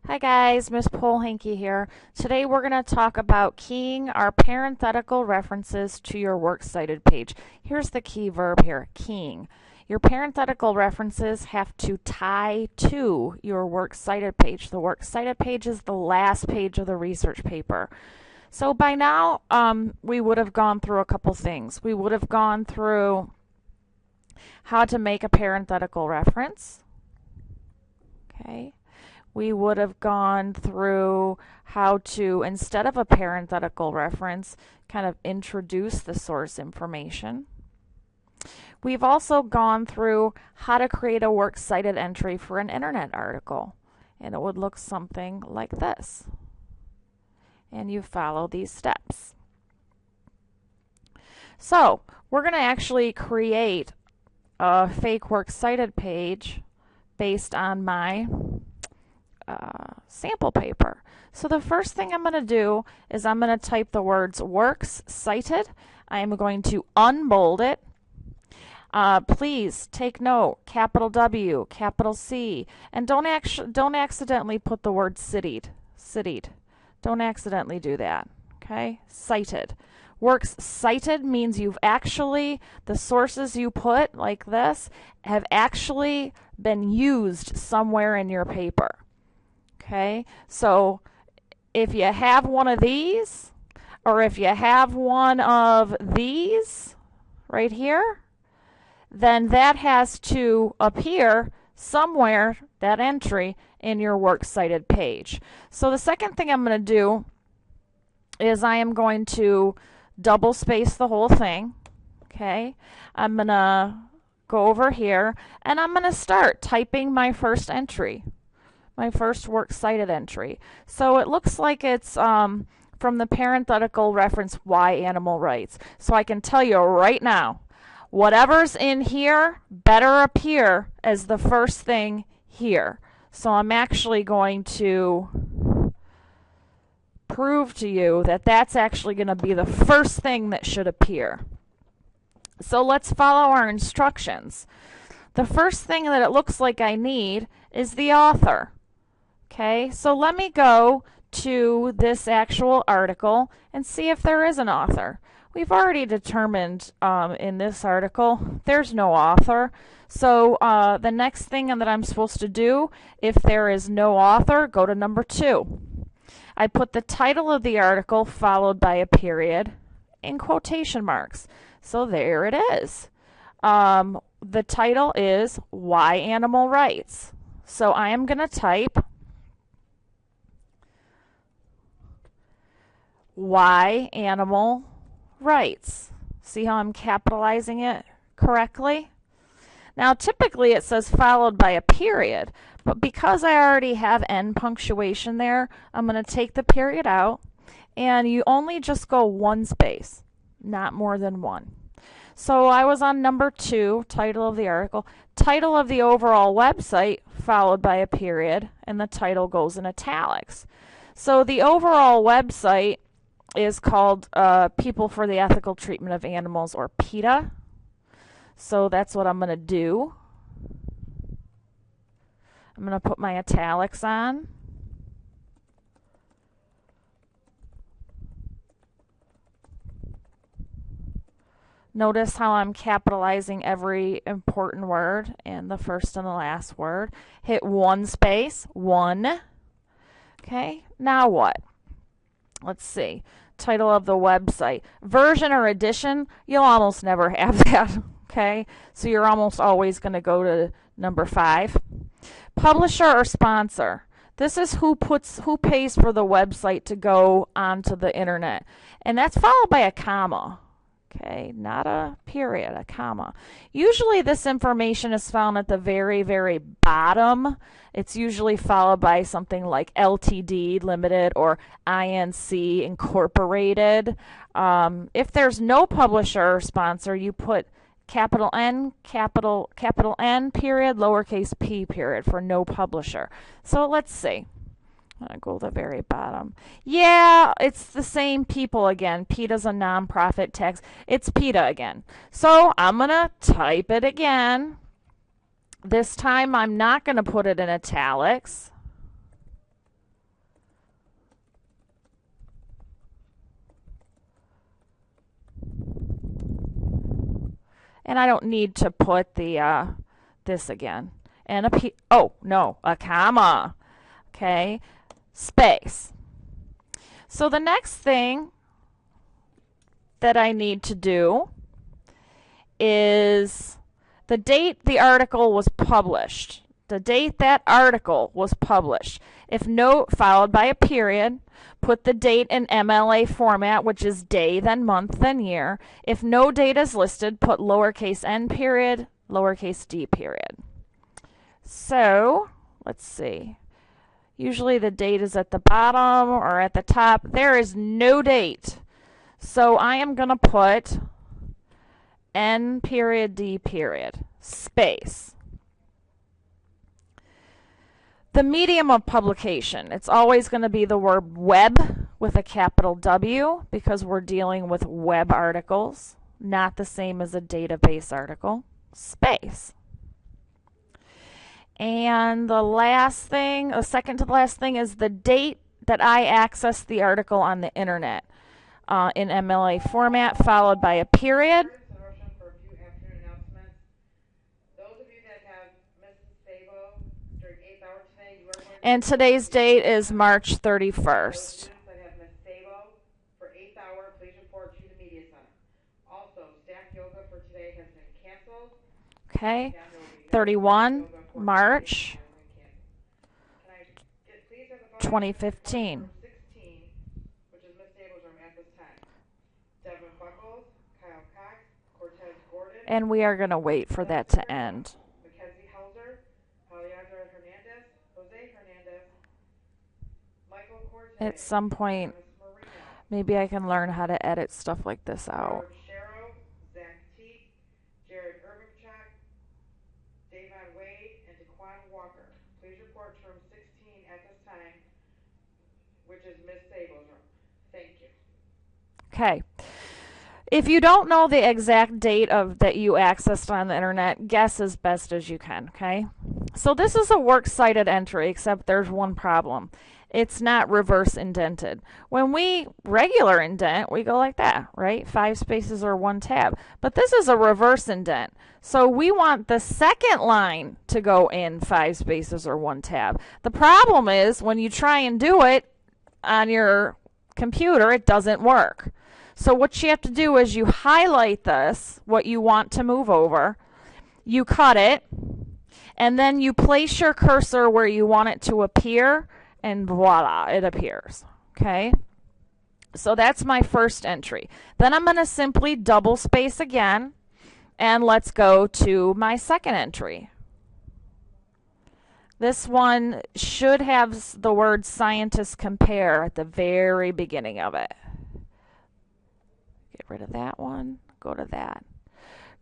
Hi guys, Miss Polhanky here. Today we're going to talk about keying our parenthetical references to your works cited page. Here's the key verb here, keying. Your parenthetical references have to tie to your works cited page. The works cited page is the last page of the research paper. So by now, we would have gone through a couple things. We would have gone through how to make a parenthetical reference. Okay. We would have gone through how to, instead of a parenthetical reference, kind of introduce the source information. We've also gone through how to create a works cited entry for an internet article. And it would look something like this. And you follow these steps. So, we're going to actually create a fake works cited page based on my sample paper. So the first thing I'm going to do is I'm going to type the words works cited. I am going to unbold it. Please take note, capital W, capital C, and don't accidentally put the word cited. Don't accidentally do that. Okay? Cited. Works cited means you've actually, the sources you put like this have actually been used somewhere in your paper. Okay, so if you have one of these, or if you have one of these right here, then that has to appear somewhere, that entry, in your works cited page. So the second thing I'm going to do is I am going to double space the whole thing. Okay, I'm going to go over here and I'm going to start typing my first entry. My first works cited entry. So it looks like it's from the parenthetical reference why animal rights. So I can tell you right now, whatever's in here better appear as the first thing here. So I'm actually going to prove to you that that's actually going to be the first thing that should appear. So let's follow our instructions. The first thing that it looks like I need is the author. Okay, so let me go to this actual article and see if there is an author. We've already determined in this article there's no author. So the next thing that I'm supposed to do, if there is no author, go to number 2. I put the title of the article followed by a period in quotation marks. So there it is. The title is Why Animal Rights. So I am going to type Why Animal Rights. See how I'm capitalizing it correctly? Now typically it says followed by a period, but because I already have end punctuation there, I'm going to take the period out, and you only just go one space, not more than one. So I was on number 2, title of the article, title of the overall website, followed by a period, and the title goes in italics. So the overall website is called People for the Ethical Treatment of Animals, or PETA. So that's what I'm going to do. I'm going to put my italics on. Notice how I'm capitalizing every important word and the first and the last word. Hit one space, one. Okay, now what? Let's see. Title of the website. Version or edition, you'll almost never have that. Okay, so you're almost always going to go to number 5. Publisher or sponsor. This is who pays for the website to go onto the internet. And that's followed by a comma. Okay, not a period, a comma. Usually this information is found at the very, very bottom. It's usually followed by something like LTD Limited or INC Incorporated. If there's no publisher or sponsor, you put capital N, capital N, period, lowercase p, period, for no publisher. So let's see. I'm going to go to the very bottom. Yeah, it's the same people again. PETA's a nonprofit tax. It's PETA again. So I'm going to type it again. This time I'm not going to put it in italics. And I don't need to put the this again. And a comma. Okay, space. So the next thing that I need to do is the date the article was published. The date that article was published. If no, followed by a period, put the date in MLA format, which is day, then month, then year. If no date is listed, put lowercase n period, lowercase d period. So, let's see. Usually the date is at the bottom or at the top. There is no date. So I am going to put n period d period, space. The medium of publication, it's always going to be the word web with a capital W because we're dealing with web articles, not the same as a database article, space. And the last thing, the second to the last thing, is the date that I accessed the article on the internet in MLA format, followed by a period. And today's date is March 31st. Okay, 31 March 2015. And we are going to wait for that to end. At some point, maybe I can learn how to edit stuff like this out. Okay. If you don't know the exact date of that you accessed on the internet, guess as best as you can, okay? So this is a works cited entry, except there's one problem. It's not reverse indented. When we regular indent, we go like that, right? 5 spaces or 1 tab. But this is a reverse indent. So we want the second line to go in 5 spaces or 1 tab. The problem is when you try and do it on your computer, it doesn't work. So what you have to do is you highlight this, what you want to move over, you cut it, and then you place your cursor where you want it to appear, and voila, it appears. Okay? So that's my first entry. Then I'm going to simply double space again, and let's go to my second entry. This one should have the word scientists compare at the very beginning of it. Get rid of that one, go to that.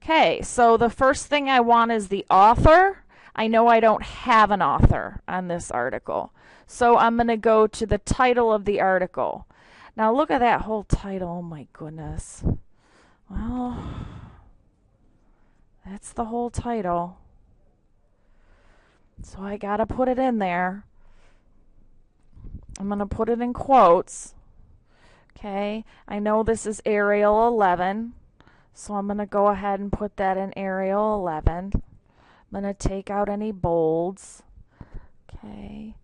Okay, so the first thing I want is the author. I know I don't have an author on this article. So I'm going to go to the title of the article. Now look at that whole title, oh my goodness. Well, that's the whole title. So I got to put it in there. I'm going to put it in quotes. Okay, I know this is Arial 11, so I'm going to go ahead and put that in Arial 11. I'm going to take out any bolds. Okay.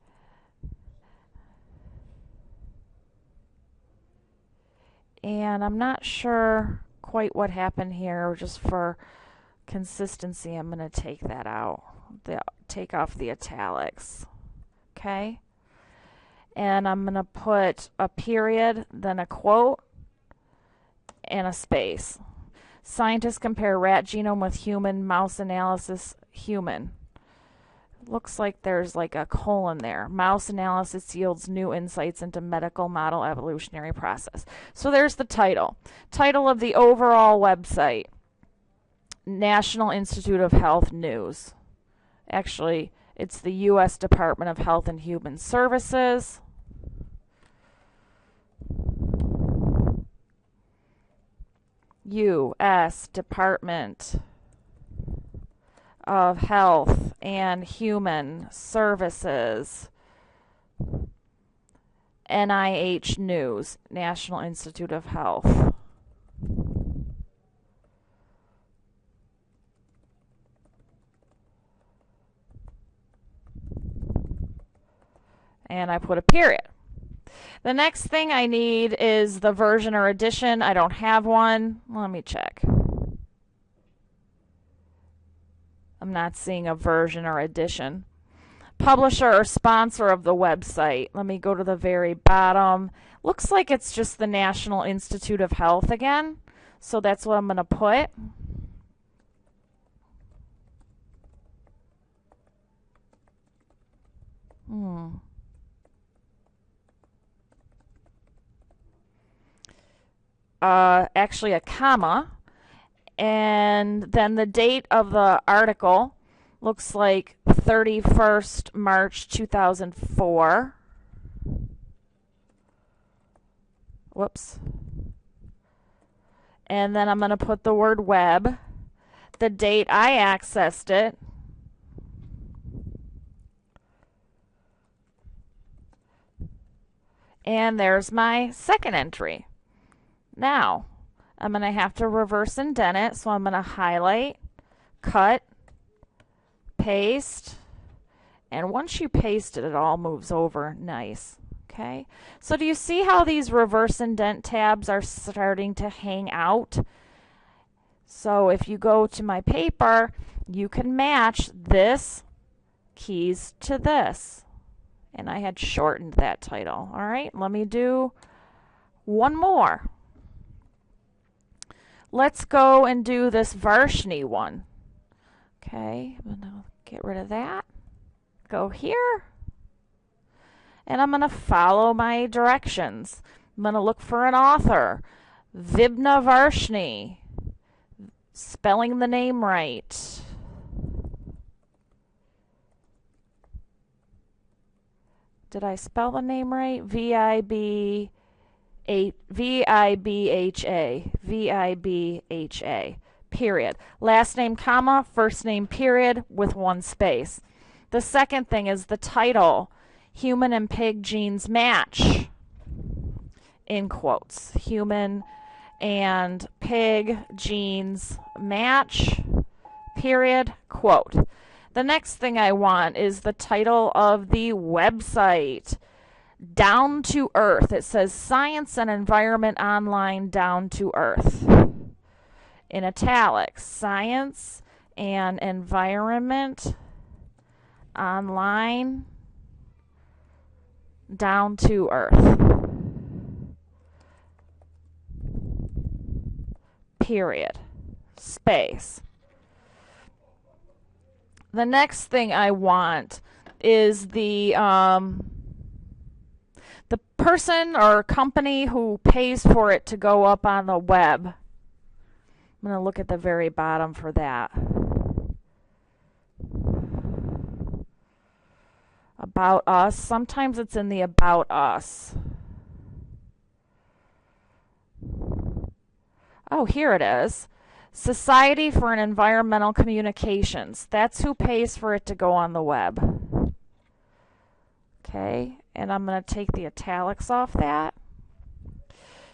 And I'm not sure quite what happened here. Just for consistency, I'm going to take that out. Take off the italics. Okay. And I'm going to put a period, then a quote, and a space. Scientists compare rat genome with human, mouse analysis, human. Looks like there's like a colon there. Mouse analysis yields new insights into medical model evolutionary process. So there's the title. Title of the overall website, National Institute of Health News. Actually, it's the U.S. Department of Health and Human Services. U.S. Department of Health and Human Services. NIH News, National Institute of Health. and I put a period. The next thing I need is the version or edition. I don't have one. Let me check. I'm not seeing a version or edition. Publisher or sponsor of the website. Let me go to the very bottom. Looks like it's just the National Institute of Health again. So that's what I'm going to put. Actually a comma. And then the date of the article looks like 31st March 2004. Whoops. And then I'm going to put the word web, the date I accessed it, and there's my second entry. Now, I'm going to have to reverse indent it, so I'm going to highlight, cut, paste, and once you paste it, it all moves over nice. Okay, so do you see how these reverse indent tabs are starting to hang out? So if you go to my paper, you can match this keys to this. And I had shortened that title. All right, let me do one more. Let's go and do this Varshni one. Okay, I'm going to get rid of that. Go here. And I'm going to follow my directions. I'm going to look for an author. Vibna Varshni. Spelling the name right. Did I spell the name right? V-I-B-H-A. V-I-B-H-A. Period. Last name, comma, first name, period, with one space. The second thing is the title. Human and pig genes match. In quotes. Human and pig genes match. Period. Quote. The next thing I want is the title of the website. Down to Earth. It says Science and Environment Online Down to Earth. In italics. Science and Environment Online Down to Earth. Period. Space. The next thing I want is the person or company who pays for it to go up on the web. I'm going to look at the very bottom for that. About Us. Sometimes it's in the About Us. Oh, here it is. Society for Environmental Communications. That's who pays for it to go on the web. Okay, and I'm going to take the italics off that.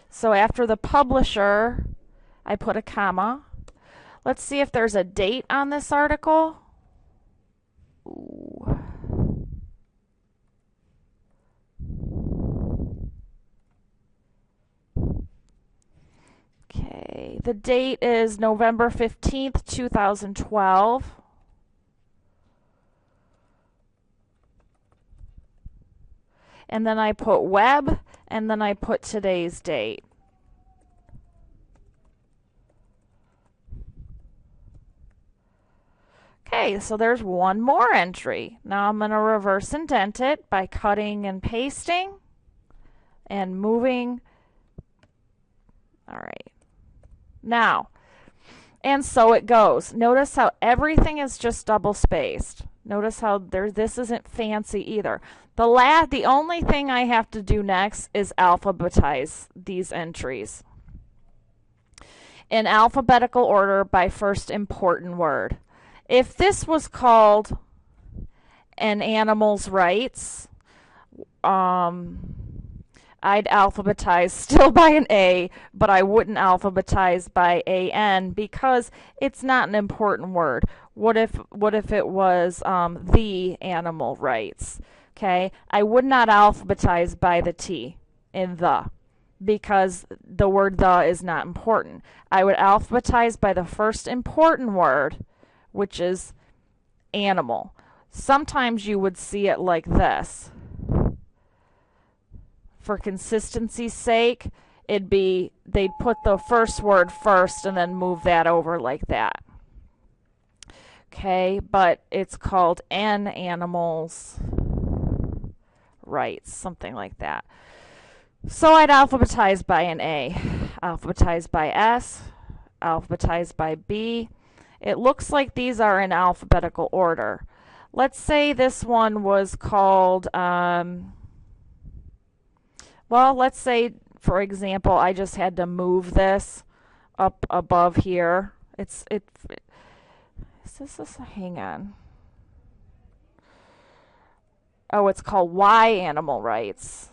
So after the publisher, I put a comma. Let's see if there's a date on this article. Ooh. Okay, the date is November 15th, 2012. And then I put web, and then I put today's date. Okay, so there's one more entry. Now I'm going to reverse indent it by cutting and pasting and moving. All right. Now, and so it goes. Notice how everything is just double spaced. Notice how this isn't fancy either. The only thing I have to do next is alphabetize these entries in alphabetical order by first important word. If this was called An Animal's Rights, I'd alphabetize still by an A, but I wouldn't alphabetize by AN because it's not an important word. What if it was the animal rights? Okay, I would not alphabetize by the T in the, because the word the is not important. I would alphabetize by the first important word, which is animal. Sometimes you would see it like this. For consistency's sake, it'd be, they'd put the first word first and then move that over like that. Okay, but it's called N animals rights, something like that. So I'd alphabetize by an A, alphabetize by S, alphabetize by B. It looks like these are in alphabetical order. Let's say this one was called, well, let's say, for example, I just had to move this up above here. Is this, hang on. Oh, it's called Y animal rights.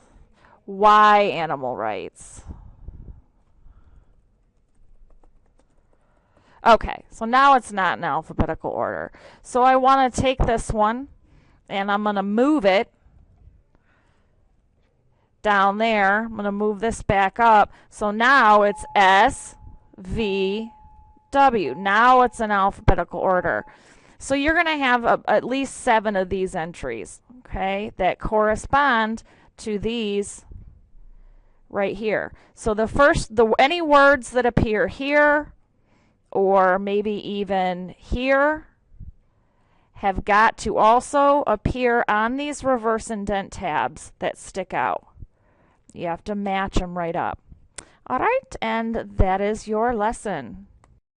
Y animal rights. Okay, so now it's not in alphabetical order. So I want to take this one and I'm going to move it down there. I'm going to move this back up. So now it's S, V, W. Now it's in alphabetical order. So you're going to have at least 7 of these entries, okay, that correspond to these right here. So the first, any words that appear here or maybe even here have got to also appear on these reverse indent tabs that stick out. You have to match them right up. All right, and that is your lesson.